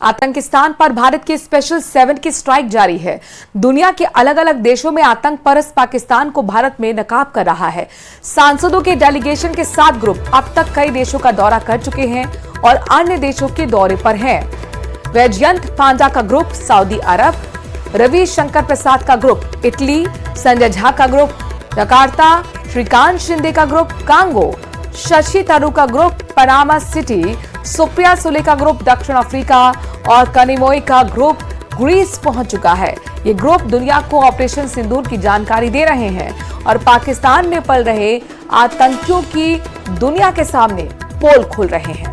आतंकिस्तान पर भारत की स्पेशल 7 की स्ट्राइक जारी है। दुनिया के अलग अलग देशों में आतंक परस्त पाकिस्तान को भारत में नकाब कर रहा है। सांसदों के डेलीगेशन के 7 ग्रुप अब तक कई देशों का दौरा कर चुके हैं और अन्य देशों के दौरे पर हैं। वैजयंत पांडा का ग्रुप सऊदी अरब, रवि शंकर प्रसाद का ग्रुप इटली, संजय झा का ग्रुप जकार्ता, श्रीकांत शिंदे का ग्रुप कांगो, शशि थरूर का group Panama city, Supriya Sule का ग्रुप दक्षिण अफ्रीका और कनिमोई का ग्रुप ग्रीस पहुंच चुका है। ये ग्रुप दुनिया को ऑपरेशन सिंदूर की जानकारी दे रहे हैं और पाकिस्तान में पल रहे आतंकियों की दुनिया के सामने पोल खोल रहे हैं।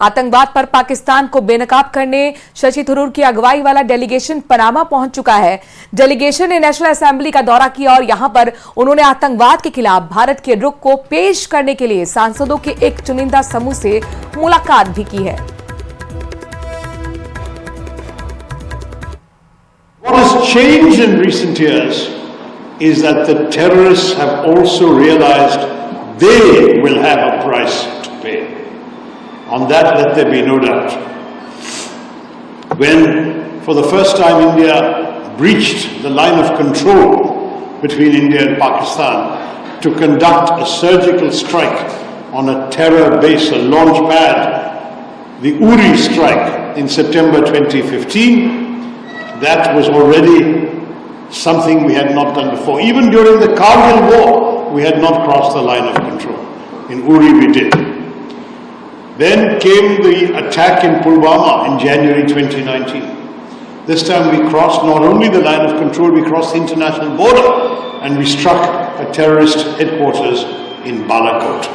आतंकवाद पर पाकिस्तान को बेनकाब करने शशि थरूर की अगुवाई वाला डेलीगेशन पनामा पहुंच चुका है। डेलीगेशन ने नेशनल असेंबली का दौरा किया और यहां पर उन्होंने आतंकवाद के खिलाफ भारत के रुख को पेश करने के लिए सांसदों के एक चुनिंदा समूह से मुलाकात भी की है। What has changed in recent years is that the terrorists have also realized they will have a price to pay. On that, let there be no doubt. When, for the first time, India breached the line of control between India and Pakistan to conduct a surgical strike on a terror base, a launch pad, the Uri strike in September 2015, that was already something we had not done before. Even during the Kargil war, we had not crossed the line of control. In Uri, we did. Then came the attack in Pulwama in January 2019. This time we crossed not only the line of control, we crossed the international border and we struck a terrorist headquarters in Balakot.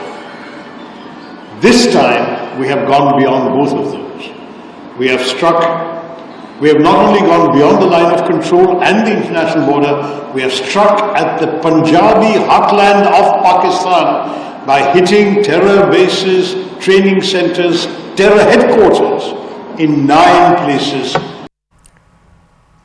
This time we have gone beyond both of those. We have not only gone beyond the line of control and the international border, we have struck at the Punjabi heartland of Pakistan by hitting terror bases, training centers, terror headquarters in 9 places.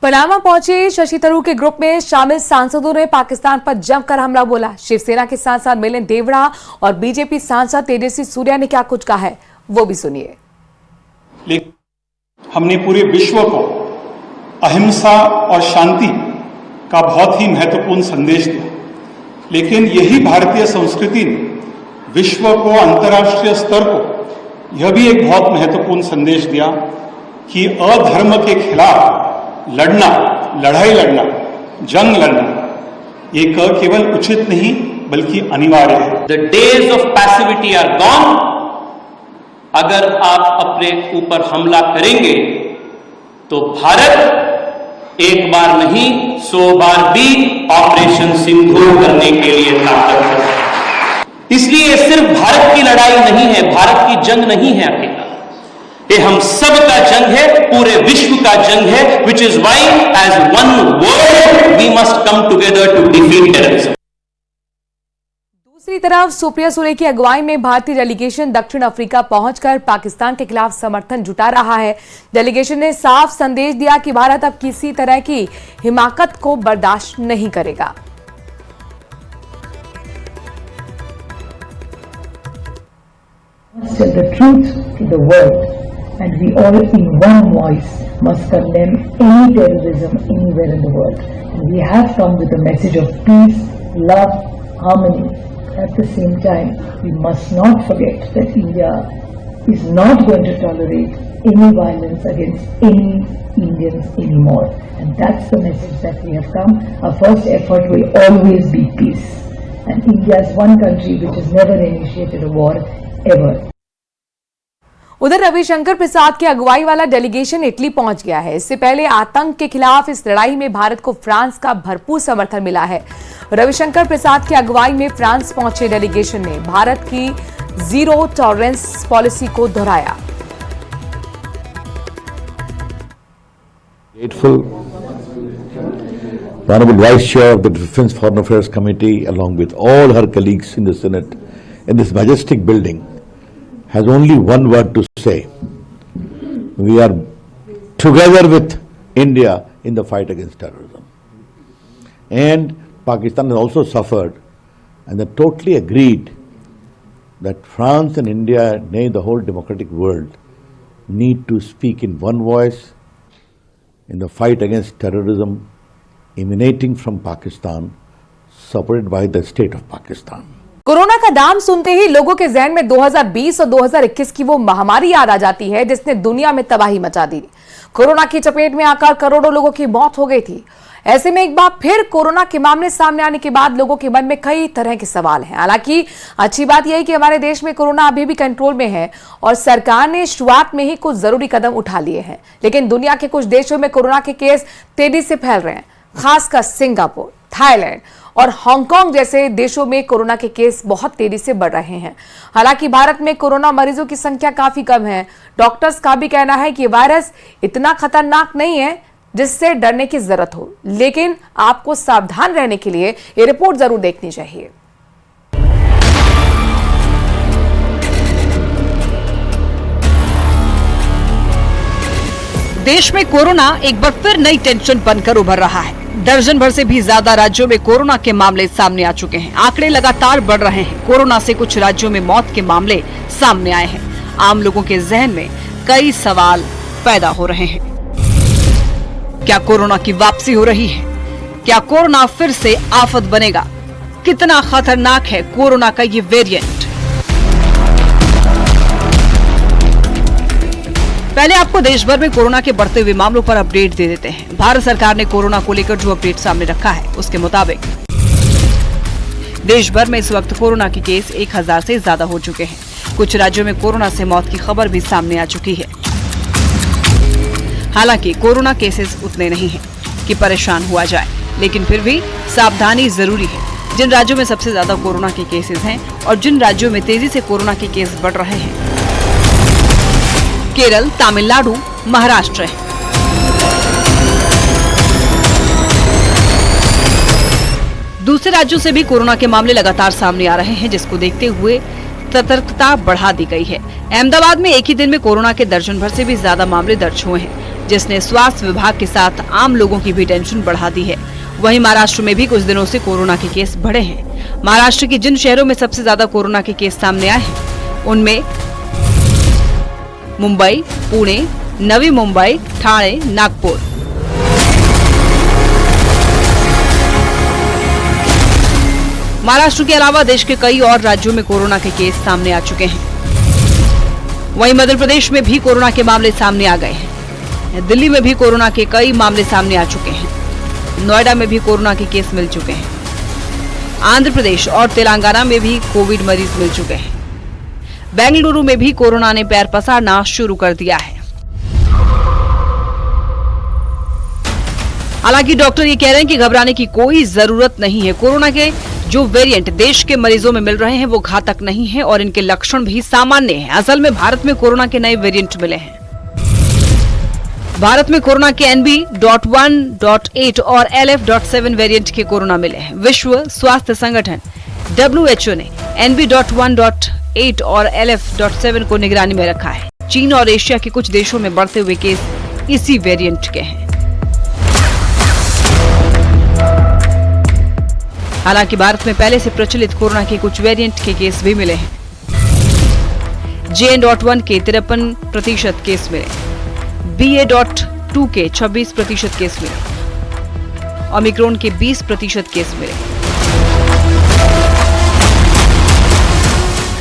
Panama पहुंचे शशि थरूर के group में शामिल सांसदों ने पाकिस्तान पर जमकर हमला बोला। शिवसेना के सांसद मिलिंद देवड़ा और बीजेपी सांसद तेजस्वी सूर्या ने क्या कुछ कहा है, वो भी सुनिए। हमने पूरे विश्व को अहिंसा और शांति का बहुत ही महत्वपूर्ण संदेश दिया, लेकिन यही भारतीय संस्कृति ने विश्व को, अंतर्राष्ट्रीय स्तर को यह भी एक बहुत महत्वपूर्ण संदेश दिया कि अधर्म के खिलाफ लड़ना, लड़ाई लड़ना, जंग लड़ना एक केवल उचित नहीं बल्कि अनिवार्य है। The days of passivity are gone। अगर आप अपने ऊपर हमला करेंगे तो भारत एक बार नहीं 100 बार भी ऑपरेशन सिंदूर करने के लिए ताकत है। इसलिए सिर्फ भारत की लड़ाई नहीं है, भारत की जंग नहीं है अकेला, ये हम सब का जंग है, पूरे विश्व का जंग है। Which is why as one world we must come together to defeat terrorism. दूसरी तरफ सुप्रिया सुले की अगुवाई में भारतीय डेलीगेशन दक्षिण अफ्रीका पहुंचकर पाकिस्तान के खिलाफ समर्थन जुटा रहा है। डेलीगेशन ने साफ संदेश दिया कि भारत अब किसी तरह की हिमाकत को बर्दाश्त नहीं करेगा। Tell the truth to the world, and we all in one voice must condemn any terrorism anywhere in the world. And we have come with a message of peace, love, harmony. At the same time, we must not forget that India is not going to tolerate any violence against any Indians anymore. And that's the message that we have come. Our first effort will always be peace. And India is one country which has never initiated a war ever. उधर रविशंकर प्रसाद की अगुवाई वाला delegation Italy पहुंच गया है। इससे पहले आतंक के खिलाफ इस लड़ाई में भारत को फ्रांस का भरपूर समर्थन मिला है। रविशंकर प्रसाद की अगुवाई में फ्रांस पहुंचे डेलीगेशन ने भारत की जीरो टॉलरेंस पॉलिसी को दोहराया। The Honorable Vice Chair of the Defence Foreign Affairs Committee, along with all her colleagues in the Senate, in this majestic building, has only one word to say. We are together with India in the fight against terrorism. And Pakistan has also suffered, and they totally agreed that France and India, nay, the whole democratic world, need to speak in one voice in the fight against terrorism emanating from Pakistan, supported by the state of Pakistan. Corona का नाम सुनते ही लोगों के जहन में 2020 और 2021 की वो महामारी याद आ जाती है जिसने दुनिया में तबाही मचा दी। कोरोना की चपेट में आकर करोड़ों लोगों की मौत हो गई थी। ऐसे में एक बार फिर कोरोना के मामले सामने आने के बाद लोगों के मन में कई तरह के सवाल हैं। हालांकि अच्छी बात यह है कि हमारे देश में कोरोना अभी भी कंट्रोल में है और सरकार ने शुरुआत में ही कुछ जरूरी कदम उठा लिए हैं, लेकिन दुनिया के कुछ देशों में कोरोना के केस तेजी से फैल रहे हैं। खासकर सिंगापुर, थाईलैंड और हांगकांग जैसे देशों में कोरोना के केस बहुत तेजी से बढ़ रहे हैं। हालांकि भारत में कोरोना मरीजों की संख्या काफी कम है। डॉक्टर्स का भी कहना है कि वायरस इतना खतरनाक नहीं है जिससे डरने की जरूरत हो, लेकिन आपको सावधान रहने के लिए ये रिपोर्ट जरूर देखनी चाहिए। देश में कोरोना एक बार फिर नई टेंशन बनकर उभर रहा है। दर्जन भर से भी ज्यादा राज्यों में कोरोना के मामले सामने आ चुके हैं। आंकड़े लगातार बढ़ रहे हैं। कोरोना से कुछ राज्यों में मौत के मामले सामने आए हैं। आम लोगों के जहन में कई सवाल पैदा हो रहे हैं। क्या कोरोना की वापसी हो रही है? क्या कोरोना फिर से आफत बनेगा? कितना खतरनाक है कोरोना का ये वेरिएंट? पहले आपको देश भर में कोरोना के बढ़ते हुए मामलों पर अपडेट दे देते हैं। भारत सरकार ने कोरोना को लेकर जो अपडेट सामने रखा है उसके मुताबिक देश भर में इस वक्त कोरोना के केस 1000 से ज्यादा हो चुके हैं। कुछ राज्यों में कोरोना से मौत की खबर भी सामने आ चुकी है। हालांकि कोरोना केसेस उतने नहीं हैं कि परेशान हुआ जाए, लेकिन फिर भी सावधानी जरूरी है। जिन राज्यों में सबसे ज्यादा कोरोना के केसेस हैं और जिन राज्यों में तेजी से कोरोना के केस बढ़ रहे हैं, केरल, तमिलनाडु, महाराष्ट्र है। दूसरे राज्यों से भी कोरोना के मामले लगातार सामने आ रहे हैं, जिसको देखते हुए सतर्कता बढ़ा दी गई है। अहमदाबाद में एक ही दिन में कोरोना के दर्जन भर से भी ज्यादा मामले दर्ज हुए हैं, जिसने स्वास्थ्य विभाग के साथ आम लोगों की भी टेंशन बढ़ा दी है। वहीं महाराष्ट्र में भी कुछ दिनों से कोरोना के केस बढ़े हैं। महाराष्ट्र के जिन शहरों में सबसे ज्यादा कोरोना के केस सामने आए हैं उनमें मुंबई, पुणे, नवी मुंबई, ठाणे, नागपुर। महाराष्ट्र के अलावा देश के कई और राज्यों में कोरोना के केस सामने आ चुके हैं। वहीं मध्य प्रदेश में भी कोरोना के मामले सामने आ गए हैं। दिल्ली में भी कोरोना के कई मामले सामने आ चुके हैं। नोएडा में भी कोरोना के केस मिल चुके हैं। आंध्र प्रदेश और तेलंगाना में भी कोविड मरीज मिल चुके हैं। बेंगलुरु में भी कोरोना ने पैर पसारना शुरू कर दिया है। हालांकि डॉक्टर ये कह रहे हैं कि घबराने की कोई जरूरत नहीं है। कोरोना के जो वेरिएंट देश के मरीजों में मिल रहे हैं वो घातक नहीं है और इनके लक्षण भी सामान्य हैं। असल में भारत में कोरोना के नए वेरिएंट मिले हैं। भारत में कोरोना के NB.1.8 और LF.7 वेरिएंट के कोरोना मिले हैं। विश्व स्वास्थ्य संगठन WHO ने NB.1.8 और LF.7 को निगरानी में रखा है। चीन और एशिया के कुछ देशों में बढ़ते हुए केस इसी वेरिएंट के हैं। हालांकि भारत में पहले से प्रचलित कोरोना के कुछ वेरिएंट के केस भी मिले हैं। JN.1 के 53% केस मिले, BA.2 के 26% केस मिले, ओमिक्रॉन के 20% केस मिले।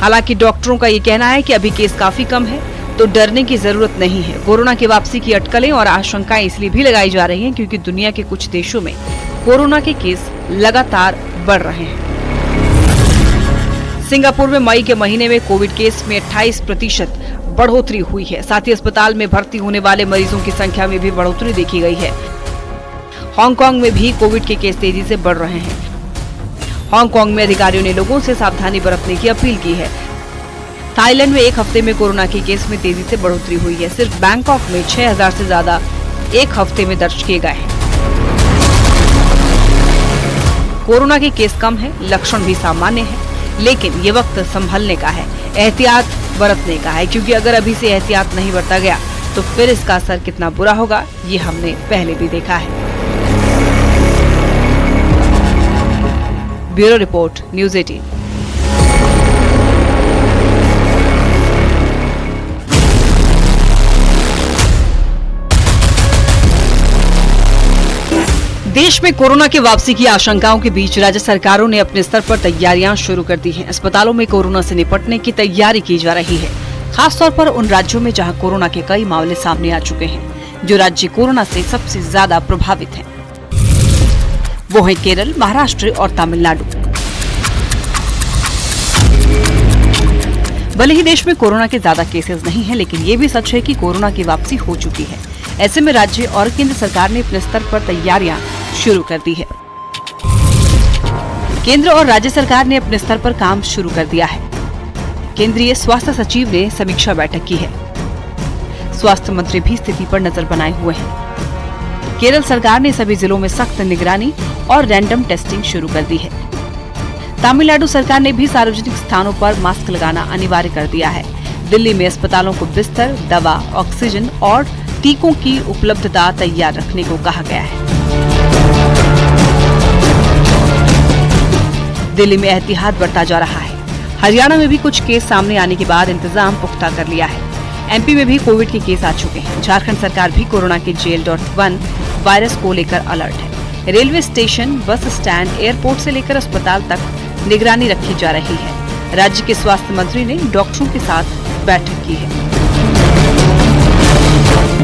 हालांकि डॉक्टरों का ये कहना है कि अभी केस काफी कम है, तो डरने की जरूरत नहीं है। कोरोना की वापसी की अटकलें और आशंकाएं इसलिए भी लगाई जा रही हैं क्योंकि दुनिया के कुछ देशों में कोरोना के केस लगातार बढ़ रहे हैं। सिंगापुर में मई के महीने में कोविड केस में 28% बढ़ोतरी हुई है। साथ ही अस्पताल में भर्ती होने वाले मरीजों की संख्या में भी बढ़ोतरी देखी गई है। हांगकांग में भी कोविड के केस तेजी से बढ़ रहे हैं। हांगकांग में अधिकारियों ने लोगों से सावधानी बरतने की अपील की है। थाईलैंड में एक हफ्ते में कोरोना के केस में तेजी से बढ़ोतरी हुई है। सिर्फ बैंकॉक में 6000 से ज्यादा एक हफ्ते में दर्ज किए गए हैं। कोरोना के केस कम है, लक्षण भी सामान्य है, लेकिन ये वक्त संभलने का है, एहतियात बरतने का है, क्योंकि अगर अभी से एहतियात नहीं बरता गया तो फिर इसका असर कितना बुरा होगा ये हमने पहले भी देखा है। Bureau report, news 18। देश में कोरोना की वापसी की आशंकाओं के बीच राज्य सरकारों ने अपने स्तर पर तैयारियां शुरू कर दी हैं। अस्पतालों में कोरोना से निपटने की तैयारी की जा रही है, खासतौर पर उन राज्यों में जहां कोरोना के कई मामले सामने आ चुके हैं। जो राज्य कोरोना से सबसे ज्यादा प्रभावित हैं, वो है केरल, महाराष्ट्र और तमिलनाडु। भले ही देश में कोरोना के ज्यादा केसेस नहीं है, लेकिन ये भी सच है कि कोरोना की वापसी हो चुकी है। ऐसे में राज्य और केंद्र सरकार ने अपने स्तर पर तैयारियां शुरू कर दी है। केंद्र और राज्य सरकार ने अपने स्तर पर काम शुरू कर दिया है। केंद्रीय स्वास्थ्य सचिव ने समीक्षा बैठक की है। स्वास्थ्य मंत्री भी स्थिति पर नजर बनाए हुए हैं। केरल सरकार ने सभी जिलों में सख्त निगरानी और रैंडम टेस्टिंग शुरू कर दी है। तमिलनाडु सरकार ने भी सार्वजनिक स्थानों पर मास्क लगाना अनिवार्य कर दिया है। दिल्ली में अस्पतालों को बिस्तर, दवा, ऑक्सीजन और टीकों की उपलब्धता तैयार रखने को कहा गया है। दिल्ली में एहतियात बरता जा रहा है। हरियाणा में भी कुछ केस सामने आने के बाद इंतजाम पुख्ता कर लिया है। एमपी में भी कोविड के केस आ चुके हैं। झारखंड सरकार भी कोरोना के JL.1 वायरस को लेकर अलर्ट है। Railway station, bus stand, airport से लेकर अस्पताल तक निगरानी रखी जा रही है। राज्य के स्वास्थ्य मंत्री ने डॉक्टरों के साथ बैठक की है।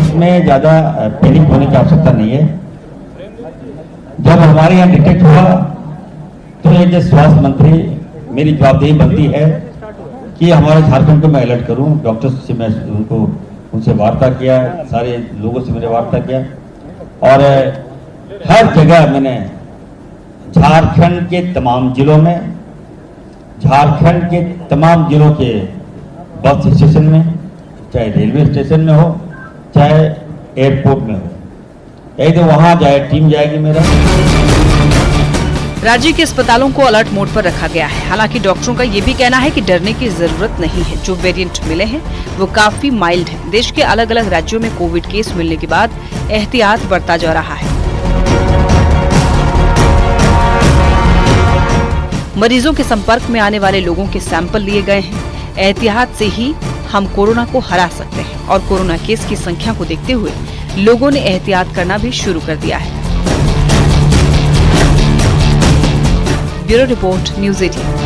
इसमें ज्यादा पैनिक होने की आवश्यकता नहीं है। जब हमारे यहाँ डिटेक्ट हुआ तो एक स्वास्थ्य मंत्री, मेरी जवाबदेही बनती है कि हमारे झारखंड को मैं अलर्ट करूं। डॉक्टर्स से मैं उनसे वार्ता किया, सारे लोगों से मैंने वार्ता किया और हर जगह मैंने झारखंड के तमाम जिलों में, झारखंड के तमाम जिलों के बस स्टेशन में, चाहे रेलवे स्टेशन में हो, चाहे एयरपोर्ट में हो, यही तो वहां जाए टीम जाएगी मेरा। राज्य के अस्पतालों को अलर्ट मोड पर रखा गया है। हालांकि डॉक्टरों का ये भी कहना है कि डरने की जरूरत नहीं है। जो वेरिएंट मिले हैं वो काफी माइल्ड है। देश के अलग अलग राज्यों में कोविड केस मिलने के बाद एहतियात बरता जा रहा है। मरीजों के संपर्क में आने वाले लोगों के सैंपल लिए गए हैं। एहतियात से ही हम कोरोना को हरा सकते हैं और कोरोना केस की संख्या को देखते हुए लोगों ने एहतियात करना भी शुरू कर दिया है। Bureau report, news 18।